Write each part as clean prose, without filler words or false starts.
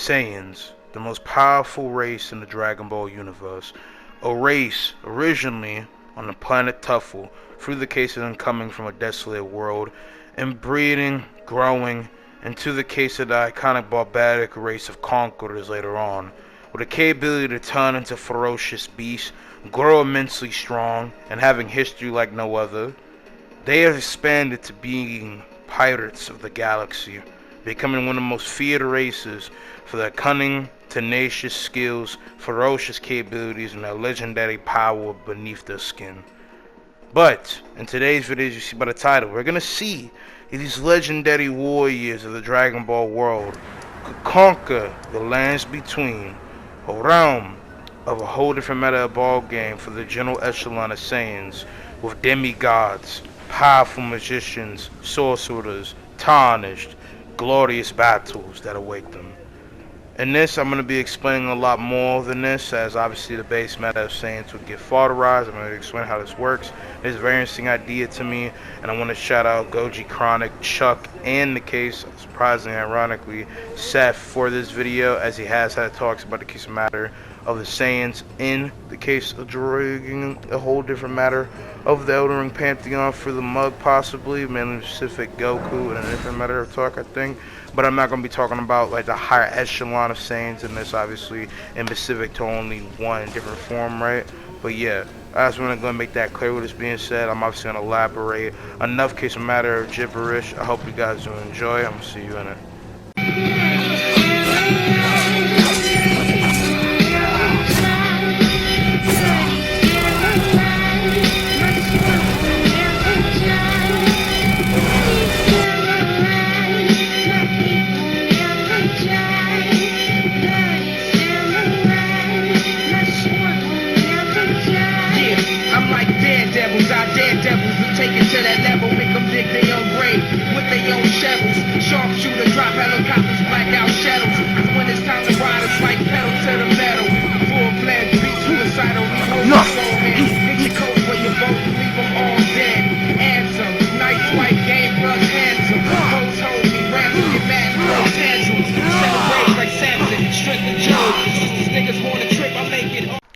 Saiyans, the most powerful race in the Dragon Ball universe. A race originally on the planet Tuffle, through the case of them coming from a desolate world, and breeding, growing, into the case of the iconic barbaric race of conquerors later on, with the capability to turn into ferocious beasts, grow immensely strong, and having history like no other. They have expanded to being pirates of the galaxy, becoming one of the most feared races for their cunning, tenacious skills, ferocious capabilities, and their legendary power beneath their skin. But in today's video, as you see by the title, we're gonna see if these legendary warriors of the Dragon Ball world could conquer the lands between, a realm of a whole different meta ball game for the general echelon of Saiyans, with demigods, powerful magicians, sorcerers, tarnished, glorious battles that await them. In this, I'm going to be explaining a lot more than this, as obviously the base meta of Saiyans would get fodderized. I'm going to explain how this works. It's a very interesting idea to me, and I want to shout out Goji Chronic, Chuck, and the case, surprisingly, ironically, Seth for this video, as he has had talks about the case of matter of the Saiyans in the case of dragging a whole different matter of the Elden Ring Pantheon for the mug, possibly, mainly specific Goku, and a different matter of talk, I think. But I'm not going to be talking about like the higher echelon of Saiyans in this, obviously, in specific to only one different form, right? But yeah, I just want to go and make that clear. With this being said, I'm obviously going to elaborate enough case of matter of gibberish. I hope you guys do enjoy. I'm going to see you in it.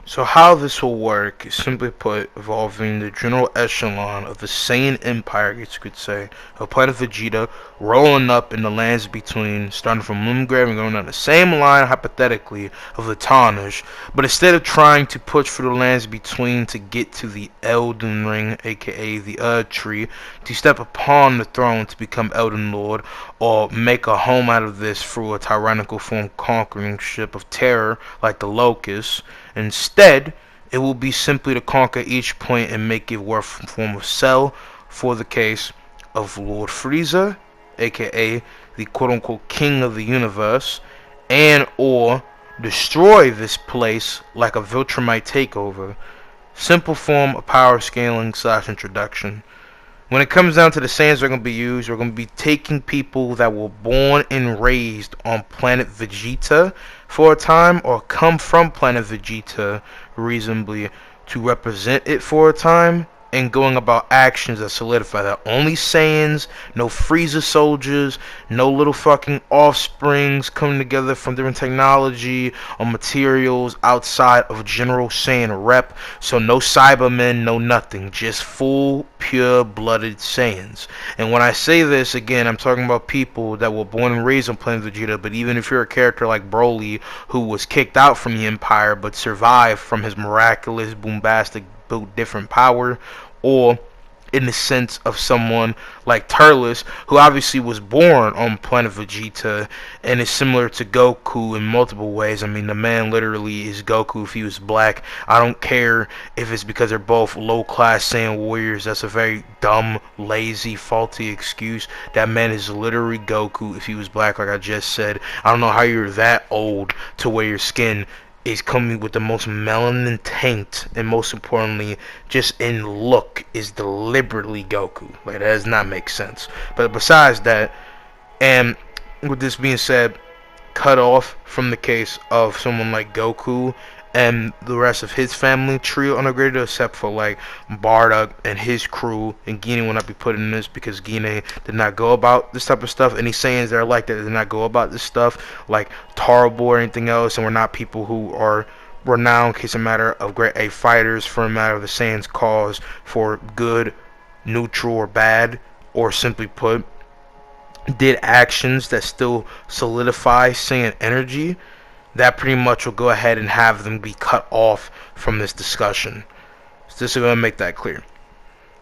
So how this will work is, simply put, involving the general echelon of the Saiyan Empire, you could say, of Planet Vegeta, rolling up in the lands between, starting from Moongrave and going down the same line, hypothetically, of the Tarnish, but instead of trying to push through the lands between to get to the Elden Ring, aka the Tree, to step upon the throne to become Elden Lord, or make a home out of this through a tyrannical form conquering ship of terror like the Locust. Instead, it will be simply to conquer each point and make it work in form of cell for the case of Lord Frieza, aka the quote-unquote king of the universe, and or destroy this place like a Viltrumite takeover. Simple form of power scaling / introduction. When it comes down to the Saiyans that are going to be used, we're going to be taking people that were born and raised on planet Vegeta for a time, or come from planet Vegeta reasonably to represent it for a time, and going about actions that solidify that. Only Saiyans, no Frieza soldiers, no little fucking offsprings coming together from different technology or materials outside of general Saiyan rep. So no Cybermen, no nothing, just full pure-blooded Saiyans. And when I say this, again, I'm talking about people that were born and raised on planet Vegeta. But even if you're a character like Broly, who was kicked out from the Empire but survived from his miraculous, bombastic, built different power, or in the sense of someone like Turles, who obviously was born on planet Vegeta and is similar to Goku in multiple ways. I mean, the man literally is Goku if he was black. I don't care if it's because they're both low-class Saiyan warriors. That's a very dumb, lazy, faulty excuse. That man is literally Goku if he was black, like I just said. I don't know how you're that old to where your skin is coming with the most melanin taint, and most importantly, just in look, is deliberately Goku. Like, that does not make sense. But besides that, and with this being said, cut off from the case of someone like Goku and the rest of his family trio integrated, except for like Bardock and his crew, and Guinea will not be put in this because Guinea did not go about this type of stuff. Any Saiyans that are like that did not go about this stuff, like Tarbo or anything else, and we're not people who are renowned, case a matter of grade A fighters for a matter of the Saiyans' cause for good, neutral, or bad, or simply put, did actions that still solidify Saiyan energy. That pretty much will go ahead and have them be cut off from this discussion. So this is going to make that clear.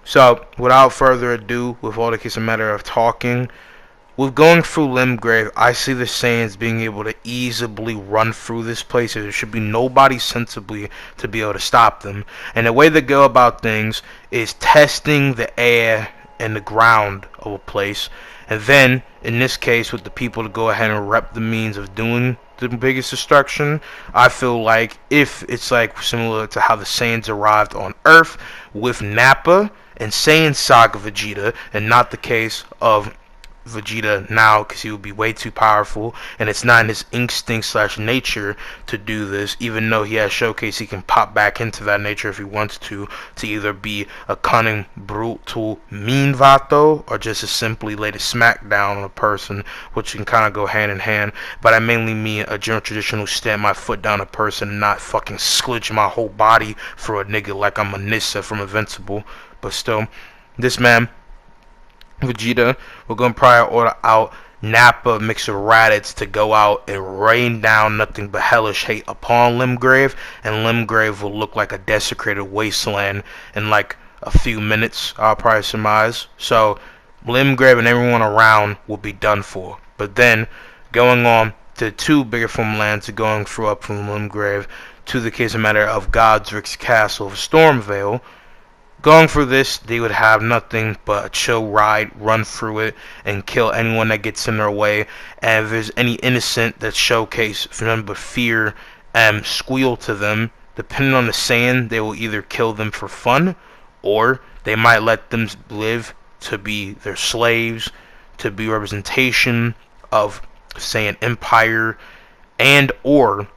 So, without further ado, with all the case a matter of talking, with going through Limgrave, I see the Saiyans being able to easily run through this place. There should be nobody sensibly to be able to stop them. And the way they go about things is testing the air and the ground of a place. And then, in this case, with the people to go ahead and rep the means of doing the biggest destruction, I feel like if it's like similar to how the Saiyans arrived on Earth with Nappa and Saiyan Saga Vegeta, and not the case of Vegeta now, because he would be way too powerful, and it's not in his instinct slash nature to do this, even though he has showcased he can pop back into that nature if he wants to either be a cunning, brutal, mean Vato, or just to simply lay the smack down on a person, which can kind of go hand in hand. But I mainly mean a general traditional stamp my foot down a person and not fucking sledge my whole body for a nigga like I'm a Nissa from Invincible. But still, this man Vegeta, we're going to probably order out Nappa mixed with Raditz to go out and rain down nothing but hellish hate upon Limgrave, and Limgrave will look like a desecrated wasteland in like a few minutes, I'll probably surmise. So Limgrave and everyone around will be done for. But then, going on to the two bigger form lands, going through up from Limgrave to the case of matter of Godric's castle of Stormvale. Going through this, they would have nothing but a chill ride, run through it, and kill anyone that gets in their way. And if there's any innocent that showcase nothing but fear and squeal to them, depending on the Saiyan, they will either kill them for fun, or they might let them live to be their slaves, to be representation of Saiyan Empire, and or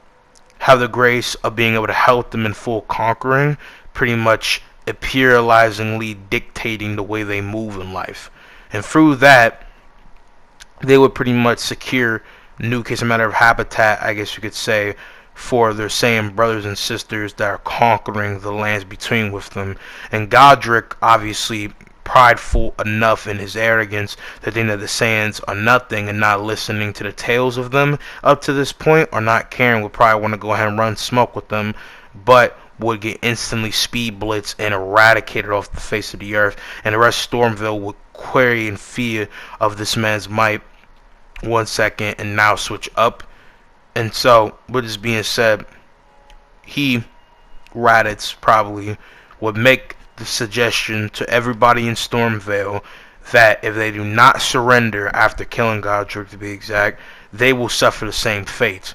have the grace of being able to help them in full conquering, pretty much imperializingly dictating the way they move in life. And through that, they would pretty much secure new case a matter of habitat, I guess you could say, for their Saiyan brothers and sisters that are conquering the lands between with them. And Godric, obviously prideful enough in his arrogance to think that the Saiyans are nothing and not listening to the tales of them up to this point, or not caring, would probably want to go ahead and run smoke with them, but would get instantly speed blitzed and eradicated off the face of the earth, and the rest of Stormville would query in fear of this man's might 1 second and now switch up. And so, with this being said, Raditz probably would make the suggestion to everybody in Stormville that if they do not surrender after killing Godric, to be exact, they will suffer the same fate.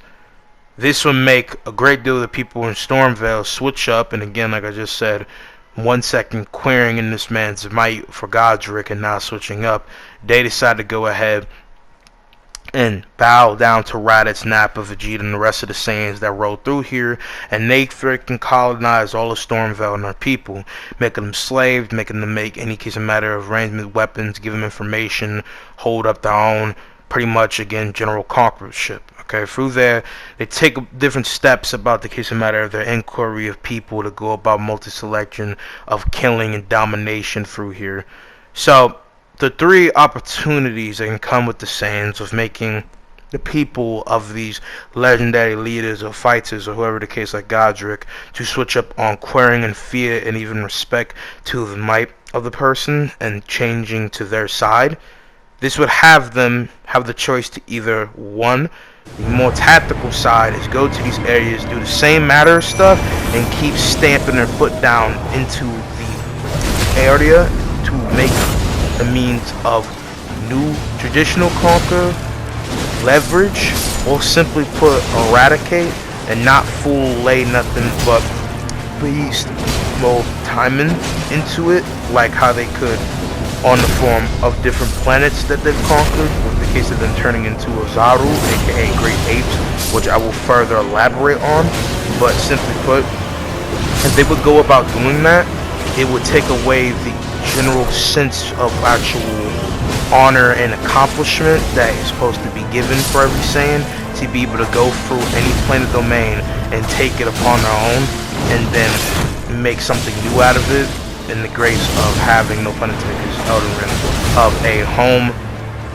This would make a great deal of the people in Stormville switch up, and again, like I just said, 1 second querying in this man's might for Godric and now switching up, they decide to go ahead and bow down to Raditz, Nappa, Vegeta, and the rest of the Saiyans that roll through here, and they freaking colonize all of Stormville and their people, making them slaves, making them make any case of matter of arrangement weapons, give them information, hold up their own, pretty much, again, general conquerorship. Okay, through there, they take different steps about the case of matter of their inquiry of people to go about multi-selection of killing and domination through here. So, the three opportunities that can come with the Saiyans of making the people of these legendary leaders or fighters or whoever the case like Godric to switch up on querying and fear and even respect to the might of the person and changing to their side. This would have them have the choice to either, one, the more tactical side is go to these areas, do the same matter stuff, and keep stamping their foot down into the area to make the means of new traditional conquer, leverage, or simply put eradicate, and not full lay nothing but beast mode timing into it, like how they could on the form of different planets that they've conquered, with the case of them turning into Ozaru, aka Great Apes, which I will further elaborate on. But simply put, if they would go about doing that, it would take away the general sense of actual honor and accomplishment that is supposed to be given for every Saiyan, to be able to go through any planet domain and take it upon their own, and then make something new out of it, in the grace of having, no pun intended, Elden Ring, of a home,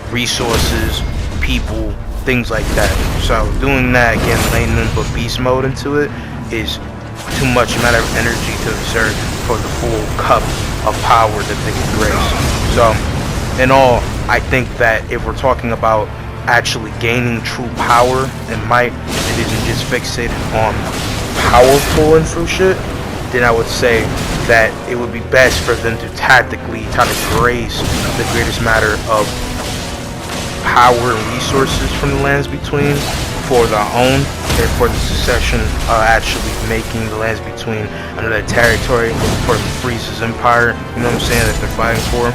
resources, people, things like that. So doing that, again, laying them but beast mode into it, is too much matter of energy to exert for the full cup of power that they can grace. So, in all, I think that if we're talking about actually gaining true power and might, it isn't just fixated on powerful and through shit, then I would say that it would be best for them to tactically try to grace the greatest matter of power and resources from the Lands Between for their own, and for the succession actually making the Lands Between another territory for Frieza's empire, you know what I'm saying, that they're fighting for,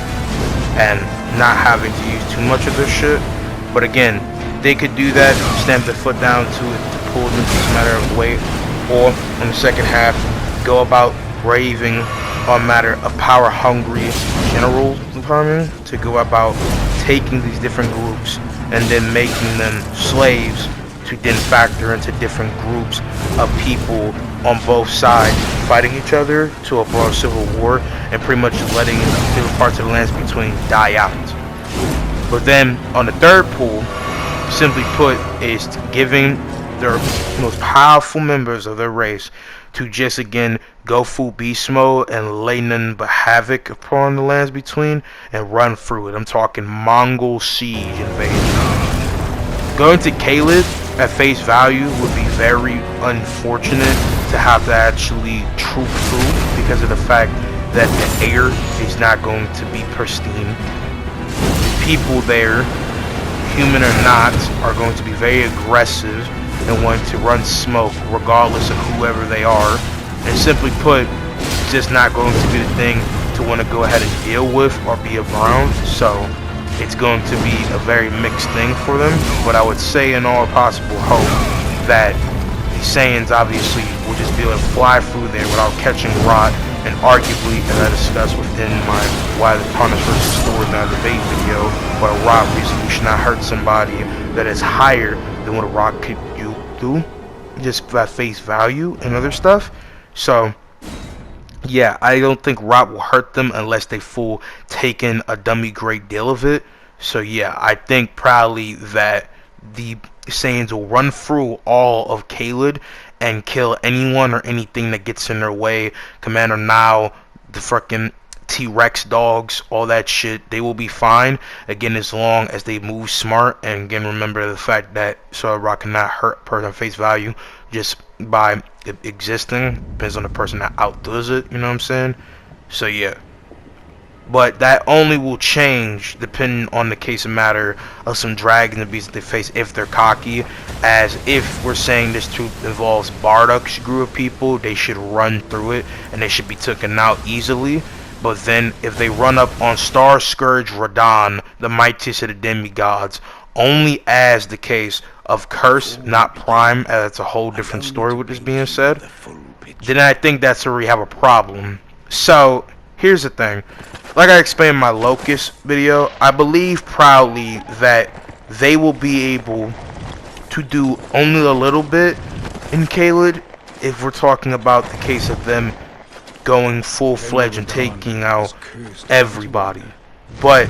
and not having to use too much of their shit. But again, they could do that, stamp their foot down to it, to pull them this matter of weight, or in the second half, go about braving a matter of power-hungry general department to go about taking these different groups and then making them slaves, to then factor into different groups of people on both sides fighting each other to a broad civil war, and pretty much letting different parts of the Lands Between die out. But then on the third pool, simply put, is giving their most powerful members of their race to just again go full beast mode and lay none but havoc upon the Lands Between and run through it. I'm talking Mongol siege invasion. Going to Caelid at face value would be very unfortunate to have to actually troop through, because of the fact that the air is not going to be pristine. The people there, human or not, are going to be very aggressive and want to run smoke regardless of whoever they are, and simply put, it's just not going to be the thing to want to go ahead and deal with or be around. So it's going to be a very mixed thing for them, but I would say in all possible hope that the Saiyans obviously will just be able to fly through there without catching rot, and arguably, as I discussed within my Why the Punish versus Thor Now debate video, where a rot reason you should not hurt somebody that is higher than what a rock could do, just at face value and other stuff. So yeah, I don't think rot will hurt them unless they full taken a dummy great deal of it. So yeah, I think probably that the Saiyans will run through all of Caelid and kill anyone or anything that gets in their way. Commander Now, the fucking T-Rex dogs, all that shit, they will be fine. Again, as long as they move smart, and again, remember the fact that Sword Rock cannot hurt a person face value just by existing. Depends on the person that outdoes it, you know what I'm saying? So yeah. But that only will change depending on the case of matter of some dragon beasts that they face if they're cocky. As if we're saying this troop involves Bardock's group of people, they should run through it and they should be taken out easily. But then if they run up on Star Scourge Radahn, the mightiest of the demigods, only as the case of Curse, not Prime, as it's a whole different story with this being said, then I think that's where we have a problem. So here's the thing. Like I explained in my Locust video, I believe proudly that they will be able to do only a little bit in Caelid if we're talking about the case of them going full-fledged and taking out everybody. But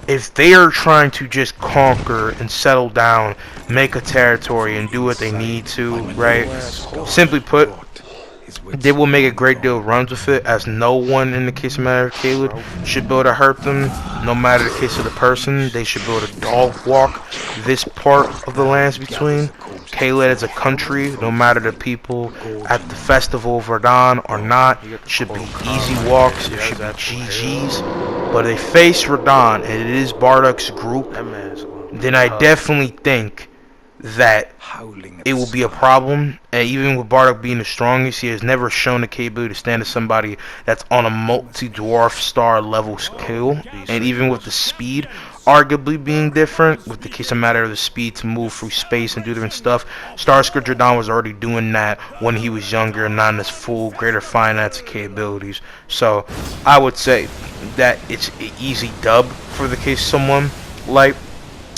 if they are trying to just conquer and settle down, make a territory and do what they need to, right? Simply put, they will make a great deal of runs with it, as no one in the case of matter of Caelid should be able to hurt them. No matter the case of the person, they should be able to dog walk this part of the Lands Between. Caelid as a country, no matter the people at the festival of Radahn or not, should be easy walks. It should be GG's. But if they face Radahn and it is Bardock's group, then I definitely think that it will be a problem. And even with Bardock being the strongest, he has never shown the capability to stand to somebody that's on a multi-dwarf star level skill. And even with the speed arguably being different, with the case of matter of the speed to move through space and do different stuff, Starscream Dradon was already doing that when he was younger and not in his full greater finance capabilities. So I would say that it's an easy dub for the case of someone like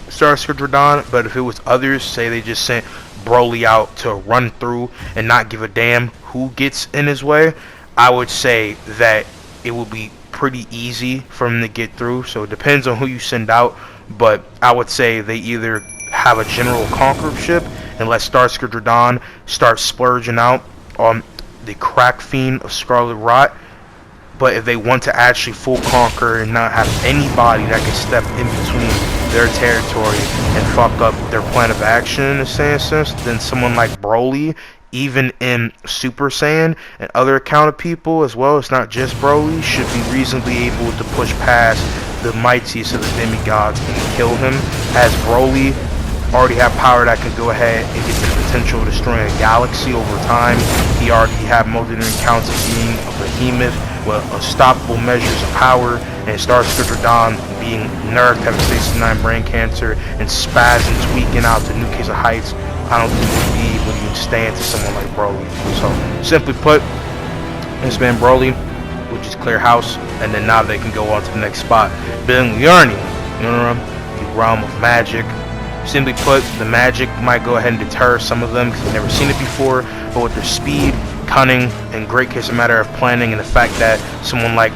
Starscream Dradon, but if it was others, say they just sent Broly out to run through and not give a damn who gets in his way, I would say that it would be pretty easy for him to get through. So it depends on who you send out, but I would say they either have a general conquerorship and let Starscream Dradon start splurging out on the crack fiend of Scarlet Rot. But if they want to actually full conquer and not have anybody that can step in between their territory and fuck up their plan of action in a sense, then someone like Broly, even in Super Saiyan and other account of people as well, it's not just Broly, should be reasonably able to push past the mightiest of the demigods and kill him, as Broly already have power that can go ahead and get the potential of destroying a galaxy over time. He already had multiple accounts of being a behemoth with unstoppable measures of power, and Starscream Dradon being nerfed, having stage 9 brain cancer, and spazzing, tweaking out to new case of heights. I don't think he'd be able to even stand to someone like Broly. So, simply put, it's been Broly, which is clear house, and then now they can go on to the next spot. Being Liurnia, you know, the realm of magic. Simply put, the magic might go ahead and deter some of them because they've never seen it before, but with their speed, cunning, and great case of matter of planning, and the fact that someone like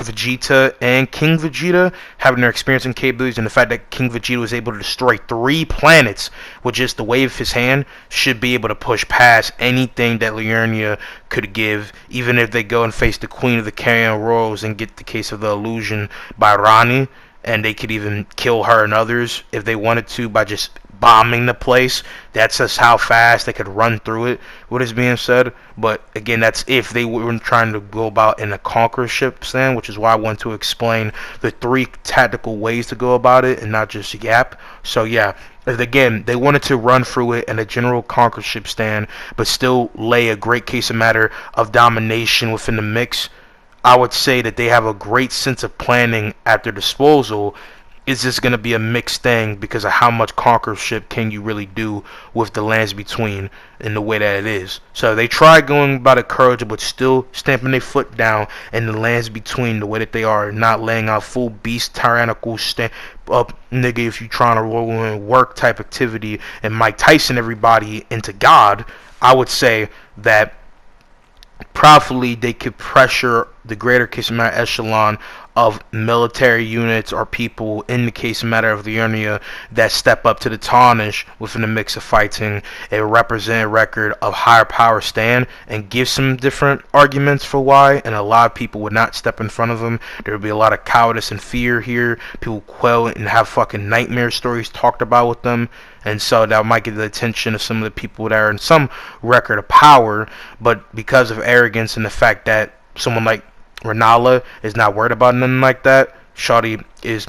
Vegeta and King Vegeta having their experience and capabilities, and the fact that King Vegeta was able to destroy 3 planets with just the wave of his hand, should be able to push past anything that Liurnia could give, even if they go and face the Queen of the Carrion Royals and get the case of the illusion by Rani. And they could even kill her and others if they wanted to by just bombing the place. That's just how fast they could run through it, what is being said. But again, that's if they weren't trying to go about in a conquerorship stand, which is why I want to explain the 3 tactical ways to go about it and not just yap. So yeah, if again they wanted to run through it in a general conquerorship stand but still lay a great case of matter of domination within the mix, I would say that they have a great sense of planning at their disposal. It's just going to be a mixed thing because of how much conquerorship can you really do with the Lands Between in the way that it is. So they try going about it courage, but still stamping their foot down in the Lands Between the way that they are, not laying out full beast tyrannical stand up nigga if you trying to roll in work type activity and Mike Tyson everybody into God. I would say that probably they could pressure the greater case of matter echelon of military units or people in the case of matter of the Liurnia that step up to the tarnish within the mix of fighting and represent a record of higher power stand and give some different arguments for why, and a lot of people would not step in front of them. There would be a lot of cowardice and fear here. People quell and have fucking nightmare stories talked about with them, and so that might get the attention of some of the people that are in some record of power, but because of arrogance and the fact that someone like Renala is not worried about nothing like that. Shawty is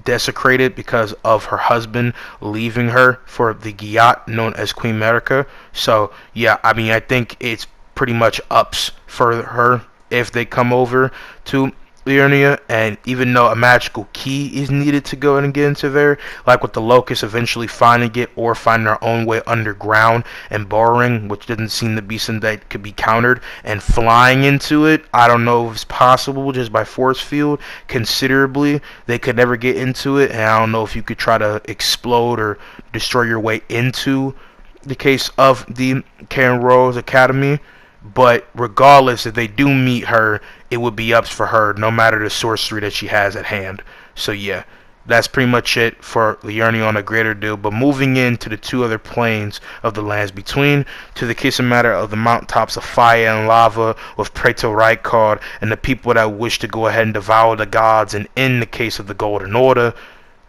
desecrated because of her husband leaving her for the Gyat known as Queen America. So yeah, I mean, I think it's pretty much ups for her if they come over to Liurnia, and even though a magical key is needed to go and get into there, like with the Locusts eventually finding it or finding their own way underground and burrowing, which doesn't seem to be something that could be countered, and flying into it, I don't know if it's possible just by force field considerably. They could never get into it, and I don't know if you could try to explode or destroy your way into the case of the Karen Rose Academy. But regardless, if they do meet her, it would be ups for her, no matter the sorcery that she has at hand. So yeah, that's pretty much it for Liurnia on a greater deal. But moving into the 2 other planes of the Lands Between, to the case of matter of the mountaintops of fire and lava with Preto Rykard and the people that wish to go ahead and devour the gods, and in the case of the Golden Order,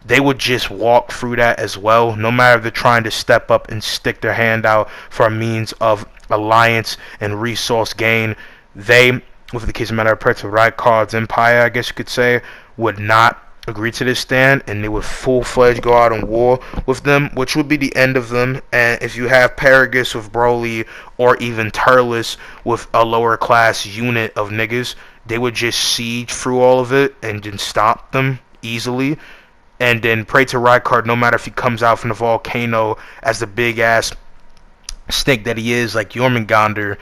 they would just walk through that as well, no matter if they're trying to step up and stick their hand out for a means of alliance and resource gain. They, with the case of matter of Preto Rykard's empire, I guess you could say, would not agree to this stand, and they would full-fledged go out on war with them, which would be the end of them. And if you have Paragus with Broly, or even Turles with a lower class unit of niggas, they would just siege through all of it and then stop them easily. And then pray to Rykard, no matter if he comes out from the volcano as the big ass snake that he is, like Jormungandr,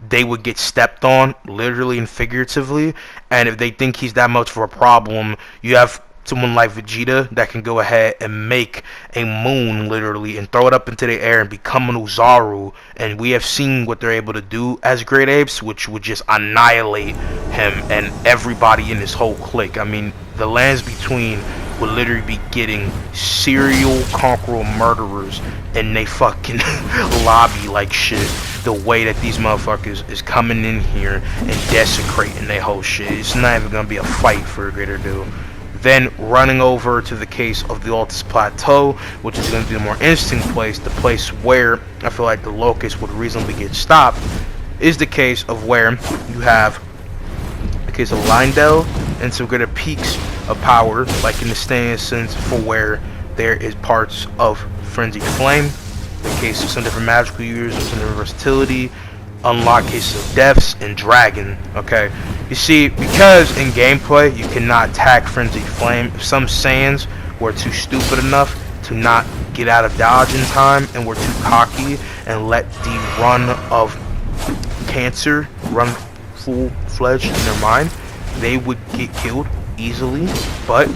they would get stepped on, literally and figuratively. And if they think he's that much of a problem, you have someone like Vegeta that can go ahead and make a moon, literally, and throw it up into the air and become an Uzaru. And we have seen what they're able to do as Great Apes, which would just annihilate him and everybody in his whole clique. I mean, the Lands Between would literally be getting serial conqueror murderers, and they fucking lobby like shit. The way that these motherfuckers is coming in here and desecrating their whole shit, it's not even gonna be a fight for a greater deal. Then running over to the case of the Altus Plateau, which is going to be the more interesting place, the place where I feel like the Locust would reasonably get stopped, is the case of where you have the case of Lindell and some greater peaks of power, like in the Saiyan sense, for where there is parts of Frenzied Flame, the case of some different magical users, some different versatility, unlock cases of deaths, and dragon. Okay, you see, because in gameplay you cannot attack Frenzied Flame, if some Saiyans were too stupid enough to not get out of dodge in time and were too cocky and let the run of cancer run full-fledged in their mind, they would get killed easily. But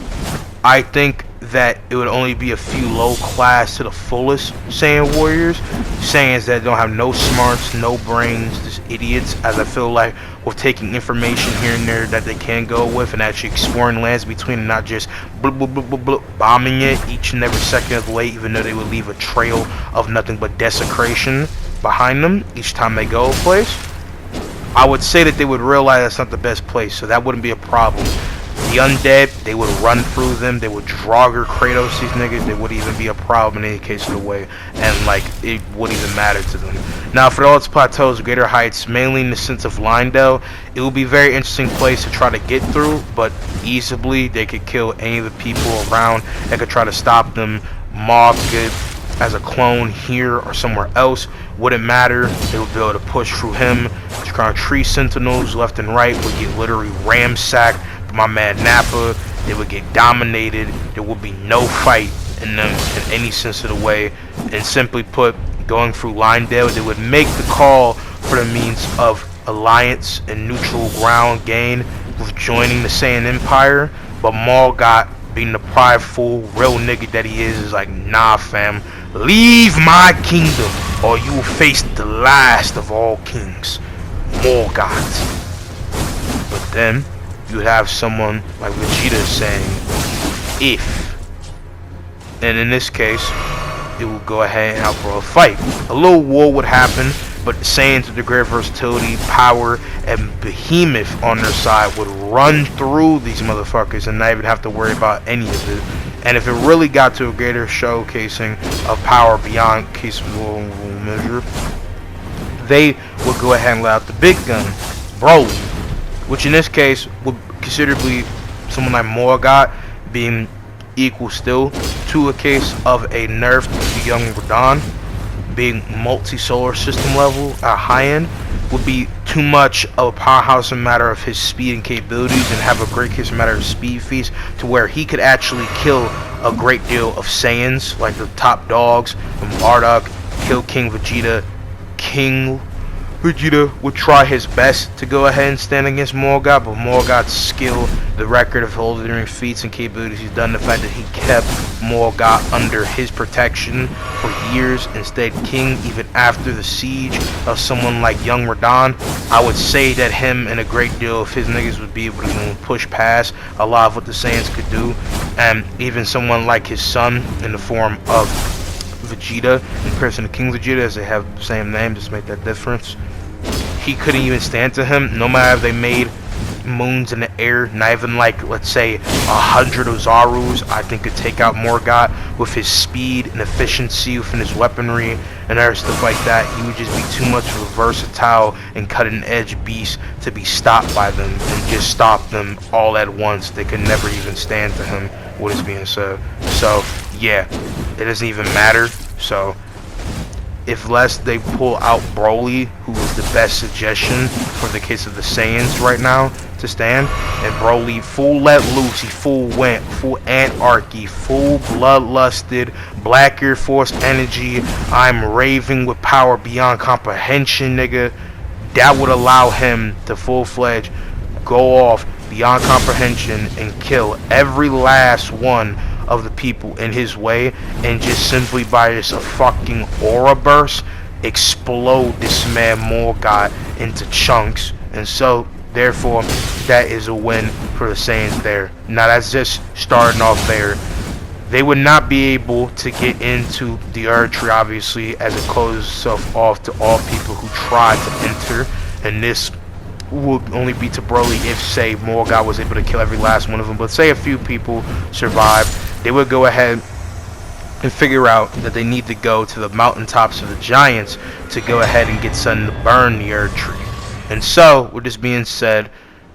I think that it would only be a few low class to the fullest Saiyan warriors, Saiyans that don't have no smarts, no brains, just idiots, as I feel like with taking information here and there that they can go with and actually exploring Lands Between and not just bombing it each and every second of the way, even though they would leave a trail of nothing but desecration behind them each time they go a place. I would say that they would realize that's not the best place, so that wouldn't be a problem. The undead, they would run through them, they would Draugr Kratos these niggas, they wouldn't even be a problem in any case of the way, and like, it wouldn't even matter to them. Now for all its plateaus, greater heights, mainly in the sense of Lindell, it would be a very interesting place to try to get through, but easily they could kill any of the people around that could try to stop them. Mog could, as a clone here or somewhere else, wouldn't matter, they would be able to push through him. Tree Sentinels left and right would get literally ramsacked. My man Nappa, they would get dominated. There would be no fight in them in any sense of the way. And simply put, going through Lindale, they would make the call for the means of alliance and neutral ground gain with joining the Saiyan Empire. But Morgot, being the prideful, real nigga that he is like, nah fam, leave my kingdom or you will face the last of all kings, Morgot. But then you have someone like Vegeta saying, if. And in this case, it will go ahead and help for a fight. A little war would happen, but the Saiyans with the great versatility, power, and behemoth on their side would run through these motherfuckers and not even have to worry about any of it. And if it really got to a greater showcasing of power beyond case of war measure, they would go ahead and let out the big gun, Broly, which in this case would considerably someone like Morgot being equal still to a case of a nerfed young Radon, being multi-solar system level at high end, would be too much of a powerhouse in matter of his speed and capabilities, and have a great case in matter of speed feast to where he could actually kill a great deal of Saiyans, like the top dogs from Bardock, kill King Vegeta. King Vegeta would try his best to go ahead and stand against Morgot, but Morgot's skill, the record of holding feats and capabilities he's done, the fact that he kept Morgot under his protection for years and stayed king even after the siege of someone like young Radon, I would say that him and a great deal of his niggas would be able to push past a lot of what the Saiyans could do. And even someone like his son in the form of Vegeta, in person of King Vegeta, as they have the same name, just make that difference. He couldn't even stand to him, no matter if they made moons in the air. Not even like, let's say, 100 Ozarus, I think, could take out Morgoth with his speed and efficiency within his weaponry and other stuff like that. He would just be too much of a versatile and cutting-edge beast to be stopped by them and just stop them all at once. They could never even stand to him, what is being said. So, yeah, it doesn't even matter. So, if less they pull out Broly, who is the best suggestion for the case of the Saiyans right now to stand, and Broly full let loose, he full went, full anarchy, full bloodlusted, Black Air Force energy, I'm raving with power beyond comprehension, nigga. That would allow him to full-fledged go off beyond comprehension and kill every last one of the people in his way, and just simply by just a fucking aura burst explode this man Morgoth into chunks. And so therefore that is a win for the Saiyans there. Now that's just starting off there. They would not be able to get into the Erdtree, obviously, as it closes itself off to all people who try to enter, and this will only be to Broly if, say, Morgoth was able to kill every last one of them. But say a few people survive, they would go ahead and figure out that they need to go to the mountaintops of the giants to go ahead and get something to burn the Erdtree. And so, with this being said,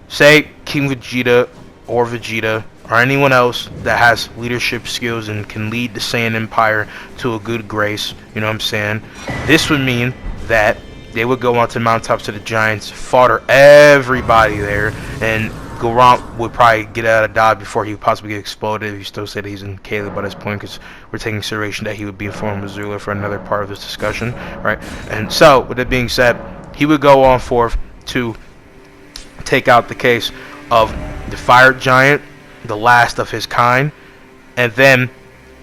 say King Vegeta or Vegeta or anyone else that has leadership skills and can lead the Saiyan Empire to a good grace, you know what I'm saying? This would mean that they would go onto the mountaintops of the giants, fodder everybody there, and Garant would probably get out of Dodge before he would possibly get exploded. He still said he's in Caleb by this point, because we're taking consideration that he would be in form of Missoula for another part of this discussion, right? And so, with that being said, he would go on forth to take out the case of the fire giant, the last of his kind, and then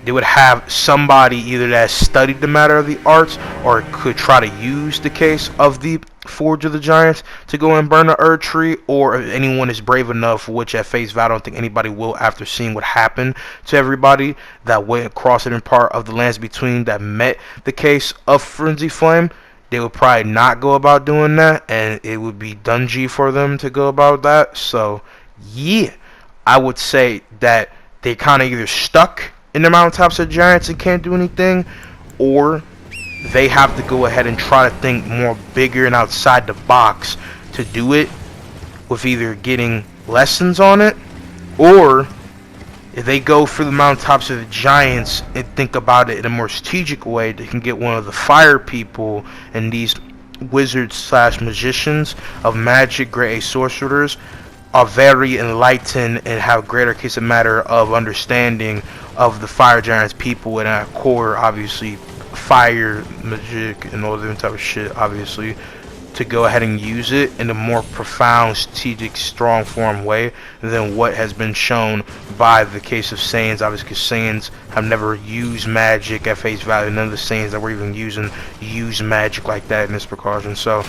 they would have somebody either that studied the matter of the arts or could try to use the case of the Forge of the Giants to go and burn the Erdtree, or if anyone is brave enough, which at face value I don't think anybody will, after seeing what happened to everybody that went across it in part of the Lands Between that met the case of Frenzy Flame, they would probably not go about doing that, and it would be dungy for them to go about that. So yeah, I would say that they kind of either stuck in the mountaintops of giants and can't do anything, or they have to go ahead and try to think more bigger and outside the box to do it, with either getting lessons on it, or if they go for the mountaintops of the giants and think about it in a more strategic way, they can get one of the fire people and these wizards slash magicians of magic, great sorcerers, are very enlightened and have greater case of matter of understanding of the fire giants people, and at core obviously fire magic and all that type of shit, obviously, to go ahead and use it in a more profound, strategic, strong form way than what has been shown by the case of Saiyans, obviously, because Saiyans have never used magic at face value. None of the Saiyans that were even using use magic like that in this precaution. So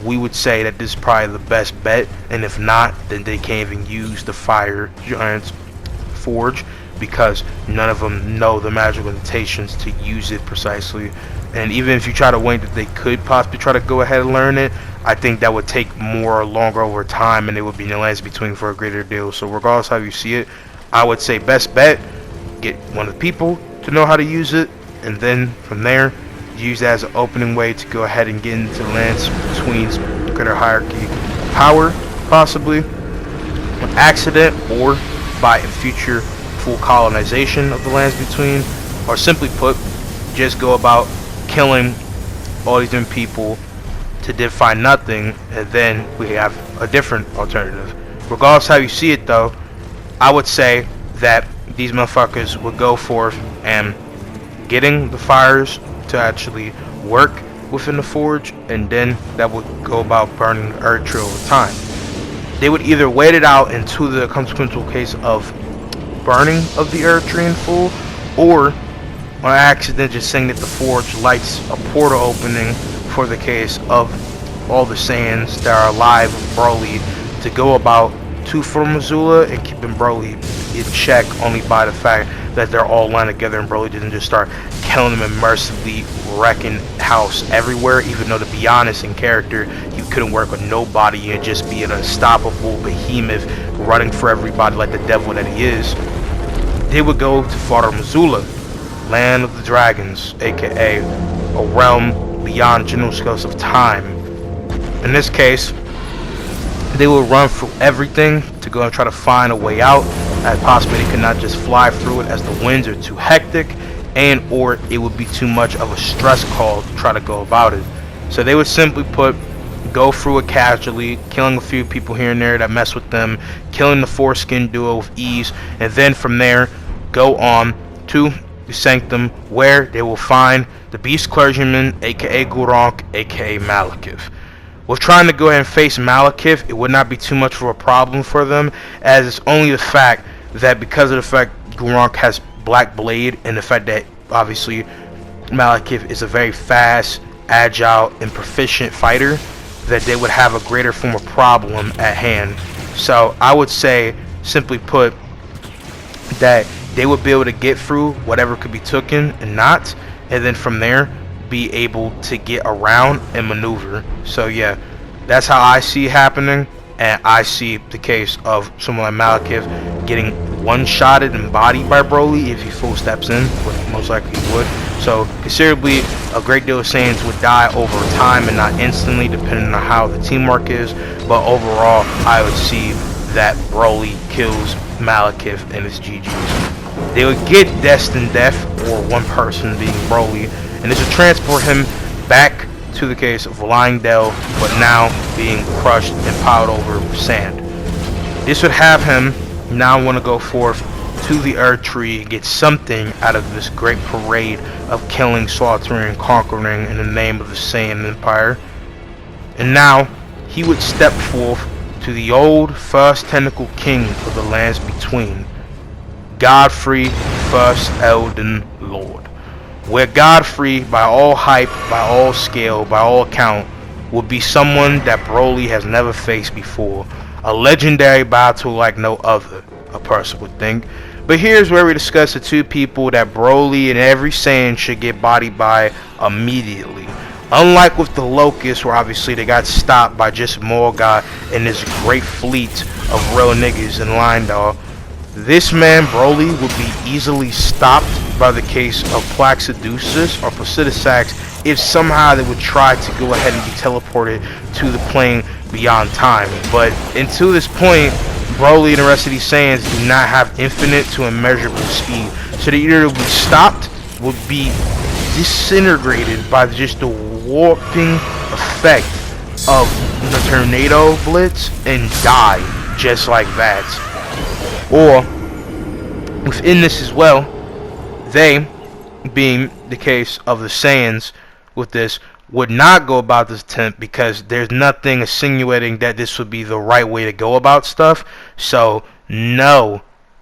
we would say that this is probably the best bet, and if not, then they can't even use the fire giants forge, because none of them know the magical limitations to use it precisely. And even if you try to wait that they could possibly try to go ahead and learn it, I think that would take more or longer over time, and it would be in the Lands Between for a greater deal. So regardless how you see it, I would say best bet, get one of the people to know how to use it, and then from there use that as an opening way to go ahead and get into the Lands Between's greater hierarchy power, possibly on accident or by a future full colonization of the Lands Between, or simply put, just go about killing all these different people to defy nothing, and then we have a different alternative. Regardless how you see it though, I would say that these motherfuckers would go forth and getting the fires to actually work within the forge, and then that would go about burning the Erdtree over time. They would either wait it out into the consequential case of burning of the Erdtree in full, or on accident just saying that the forge lights a portal opening for the case of all the Saiyans that are alive with Broly to go about to Missoula and keeping Broly in check only by the fact that they're all lined together and Broly didn't just start killing them and mercilessly wrecking house everywhere, even though, to be honest, in character, he couldn't work with nobody and just be an unstoppable behemoth running for everybody like the devil that he is. They would go to Fodder Missoula, Land of the Dragons, aka a realm beyond general scales of time. In this case, they will run through everything to go and try to find a way out, as possibly they could not just fly through it as the winds are too hectic, and or it would be too much of a stress call to try to go about it. So they would simply go through it casually, killing a few people here and there that mess with them, killing the foreskin duo with ease, and then from there go on to the Sanctum, where they will find the Beast Clergyman, aka Gurranq, aka Malekith. With trying to go ahead and face Malekith, it would not be too much of a problem for them, as it's only the fact that because of the fact Gurranq has Black Blade and the fact that obviously Malekith is a very fast, agile, and proficient fighter, that they would have a greater form of problem at hand. So I would say, simply put, that they would be able to get through whatever could be taken and not, and then from there be able to get around and maneuver. So yeah, that's how I see it happening, and I see the case of someone like Malekith getting one-shotted and bodied by Broly if he full steps in, which most likely he would. So considerably a great deal of Saiyans would die over time and not instantly, depending on how the teamwork is, but overall I would see that Broly kills Malekith and his GG's. They would get destined death, or one person being Broly, and this would transport him back to the case of Lindell, but now being crushed and piled over with sand. This would have him now want to go forth to the Earth Tree and get something out of this great parade of killing, slaughtering, and conquering in the name of the Saiyan Empire. And now he would step forth to the old first tentacle king of the Lands Between, Godfrey, first Elden Lord. Where Godfrey, by all hype, by all scale, by all account, would be someone that Broly has never faced before. A legendary battle like no other, a person would think. But here's where we discuss the two people that Broly and every Saiyan should get bodied by immediately. Unlike with the Locusts, where obviously they got stopped by just Morgoth and this great fleet of real niggas in Lindell, this man Broly would be easily stopped by the case of Plaxidusus or Placidusax if somehow they would try to go ahead and be teleported to the plane beyond time. But until this point, Broly and the rest of these Saiyans do not have infinite to immeasurable speed, so they either would be stopped, would be disintegrated by just the warping effect of the tornado blitz and die just like that. Or within this as well, they, being the case of the Saiyans with this, would not go about this attempt because there's nothing insinuating that this would be the right way to go about stuff. So no,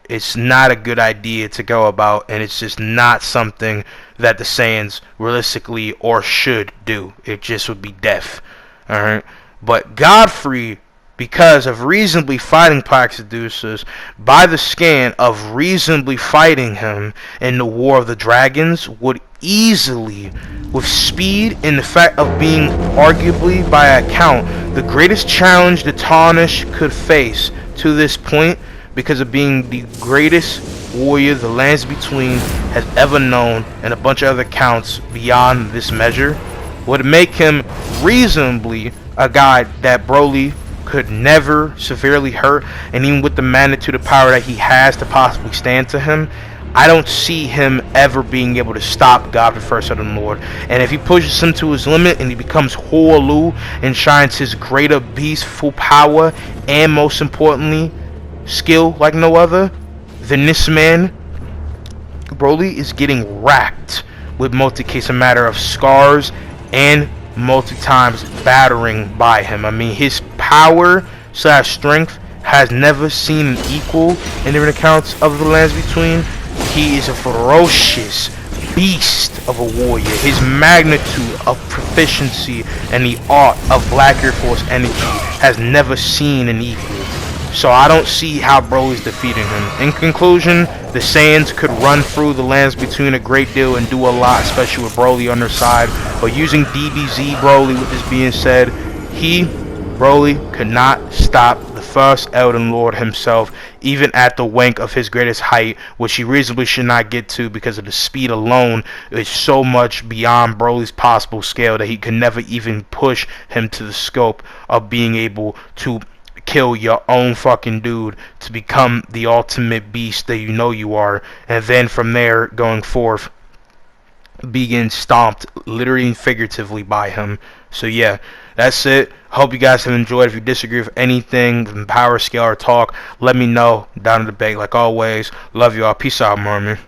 it's not a good idea to go about, and it's just not something that the Saiyans realistically or should do. It just would be death. Alright, but Godfrey, because of reasonably fighting Plaxidusus, by the scan of reasonably fighting him in the War of the Dragons, would easily, with speed and the fact of being arguably by account the greatest challenge the Tarnished could face to this point, because of being the greatest warrior the Lands Between has ever known, and a bunch of other counts beyond this measure, would make him reasonably a guy that Broly could never severely hurt. And even with the magnitude of power that he has to possibly stand to him, I don't see him ever being able to stop God the First Elden Lord. And if he pushes him to his limit and he becomes Horlu and shines his greater beast full power and most importantly skill like no other, then this man Broly is getting racked with multi-case a matter of scars and multi-times battering by him. I mean, his power / strength has never seen an equal in different accounts of the Lands Between. He is a ferocious beast of a warrior. His magnitude of proficiency and the art of Black Air Force energy has never seen an equal. So I don't see how Broly's defeating him. In conclusion, the Saiyans could run through the Lands Between a great deal and do a lot, especially with Broly on their side. But using DBZ Broly, with this being said, Broly, could not stop the first Elden Lord himself, even at the wank of his greatest height, which he reasonably should not get to because of the speed alone is so much beyond Broly's possible scale that he could never even push him to the scope of being able to kill your own fucking dude to become the ultimate beast that you know you are, and then from there going forth being stomped literally and figuratively by him. So yeah, that's it. Hope you guys have enjoyed. If you disagree with anything in power scale or talk, let me know down in the debate. Like always, love you all. Peace out, Merman.